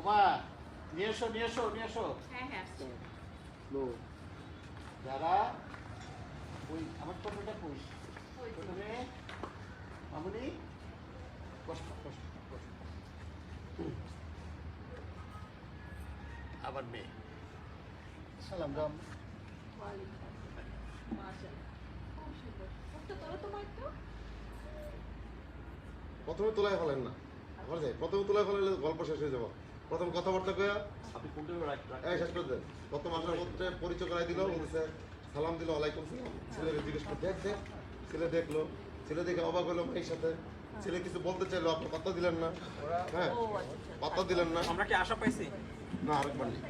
ওমা নিয়ে এসো নিয়ে এসো নিয়ে এসো। হ্যাঁ হ্যাঁ আসছে। যারা ওই আমার ছোটটা কই ছোট মেয়ে মামুনি কষ্ট কষ্ট কষ্ট আবার মেয়ে সালাম দাম। মাশাআল্লাহ খুব সুন্দর। মুখটা তোলো তোমার একটু। প্রথমে তোলায় ফেলেন না, প্রথমে তোলায় ফেলে গল্প শেষ হয়ে যাবো। প্রথম কথাবার্তা কয়া আপনি কোনটা এই শেষ করে দেন। প্রথম আসার মধ্যে পরিচয় করাই দিল, বলছে সালাম দিল, ওয়ালাইকুম সালাম। ছেলেকে জিজ্ঞেস করে দেখ দেখ, ছেলে দেখলো, ছেলে দেখে অবাক হলো মায়ের সাথে। ছেলে কিছু বলতে চাইলো, আপনি পাত্তা দিলেন না। হ্যাঁ পাত্তা দিলেন না। আমরা কি আশা পাইছি? না আরেকবার নেই,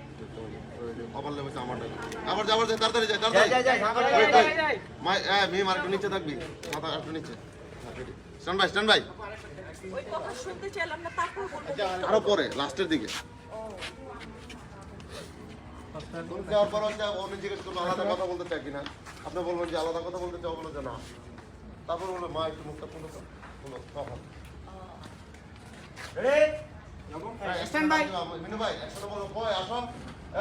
আবার লেগেছে আমারটা। আবার যাবার যায়, তাড়াতাড়ি যায়, যাই তাড়াতাড়ি। যাই মেয়ে আর একটু নিচে থাকবি, মাথা আর একটু নিচে। Stand by, stand by. ওই কথা শুনতে চাইলাম না, তারপর বলবো। আরো পরে লাস্টের দিকে যাওয়ার পর হচ্ছে উনি জিজ্ঞেস করবো আলাদা কথা বলতে চাই কিনা। আপনি বলবেন যে আলাদা কথা বলতে চাও, বলো যে না। তারপর বললো মা একটু মুখটা খুলো তো, খুলো তখন স্ট্যান্ড বাই। মিনু ভাই একসাথে বলো কই আসো।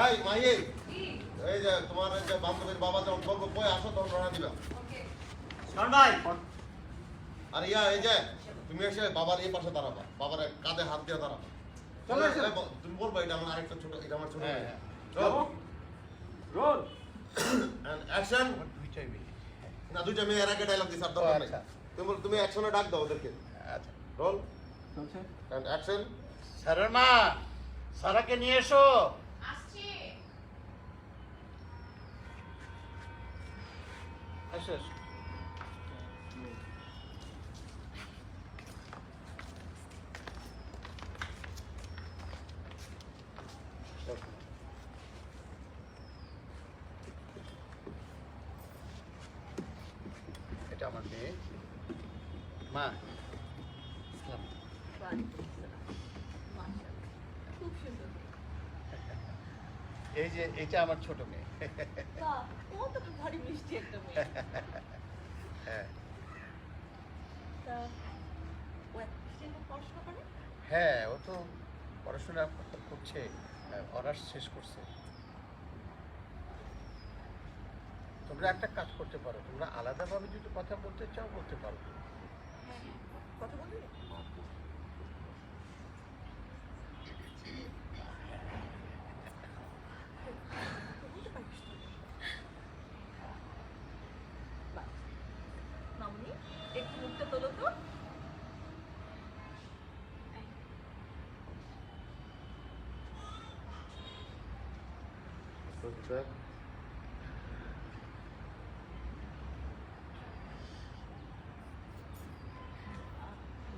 এই মাই এই যে তোমার এই যে বান্ধবীর বাবা যখন বলবো কই আসো, তখন রওনা দিবা। ভাই আর এই যে তুমি এসে বাবার এই পাশে দাঁড়াবা, বাবার কাঁধে হাত দিয়ে দাঁড়াবা। চলো, চলো। তুমি বলবা এটা আমার আরেকটা ছোট, এটা আমার ছোট হ্যাঁ, ভাই। হ্যাঁ। Roll roll and action. দুইটাই মেয়ে। না দুইটা মেয়ে এর আগে ডায়লগ দিছ, আর দরকার নাই। আচ্ছা। তুমি অ্যাকশনে ডাক দাও ওদেরকে। আচ্ছা রোল চলছে। And action. স্যারের মা সারাকে নিয়ে এসো। আসছে। এসো এসো। এটা আমার মেয়ে মা। ইসলাম। মাশাআল্লাহ খুব সুন্দর। এই যে এটা আমার ছোট মেয়ে। বাহ, কত ভারী মিষ্টি একটা মেয়ে। হ্যাঁ তা ও এখন পড়াশোনা করে? হ্যাঁ ও তো পড়াশোনা করছে, অনার্স শেষ করছে। তোমরা একটা কাজ করতে পারো, তোমরা আলাদাভাবে যদি কথা বলতে চাও বলতে পারো। হ্যাঁ কথা বলবি? বলতে পারিস তো। বাহ। মামুনি একটু মুখটা তোলো তো।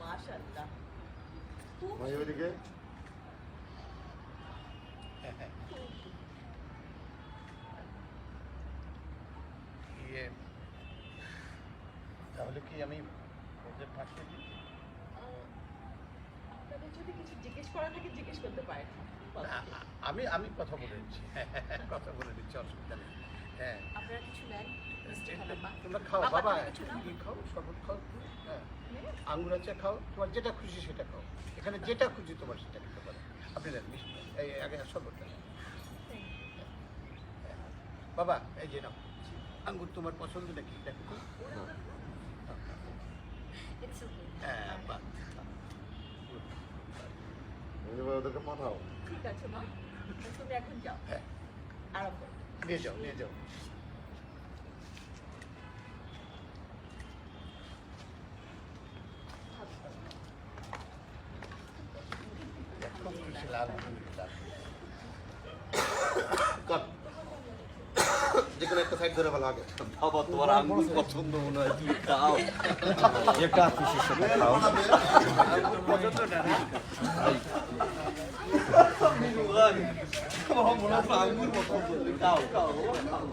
মাশাআল্লাহ খুব ভাই ওইদিকে ইয়ে তাহলে কি আমি ওদের পাঠিয়ে দিই? আপনাদের যদি কিছু জিজ্ঞেস করা থাকে জিজ্ঞেস করতে পারেন। আমি কথা বলে দিচ্ছি। কথা বলে দিচ্ছি, অসুবিধা নেই। হ্যাঁ আপনারা কিছু নেন মিষ্টি খাবেন মা? তোমরা খাও বাবা, বাবা, তুমি কিছু নাও? কি খাও, শরবত খাও। হ্যাঁ নেন? আঙ্গুর আছে খাও, তোমার যেটা খুশি সেটা খাও। এখানে যেটা খুশি তোমার সেটা খেতে পারো। আপনি নেন মিষ্টি, এই আগে শরবতটা নেন। বাবা এই যে নাও আঙ্গুর, তোমার পছন্দ নাকি দেখো তো। It's okay. হ্যাঁ বাহ। মিনু ভাই ওদেরকে পাঠাও। ঠিক আছে মা, তুমি এখন যাও হ্যাঁ আরাম করো। নিয়ে যাও নিয়ে যাও। খুব খুশি, আলহামদুলিল্লাহ। কাট। যেখানে একটা সাইড ধরে ভালো আগে। বাবা তোমার আঙ্গুর পছন্দ মনে হয়, তুমি খাও। এটা খুশির সাথে খাও। পছন্দ না না? আমার মনে হয় আঙ্গুর পছন্দ, খাও খাও খাও।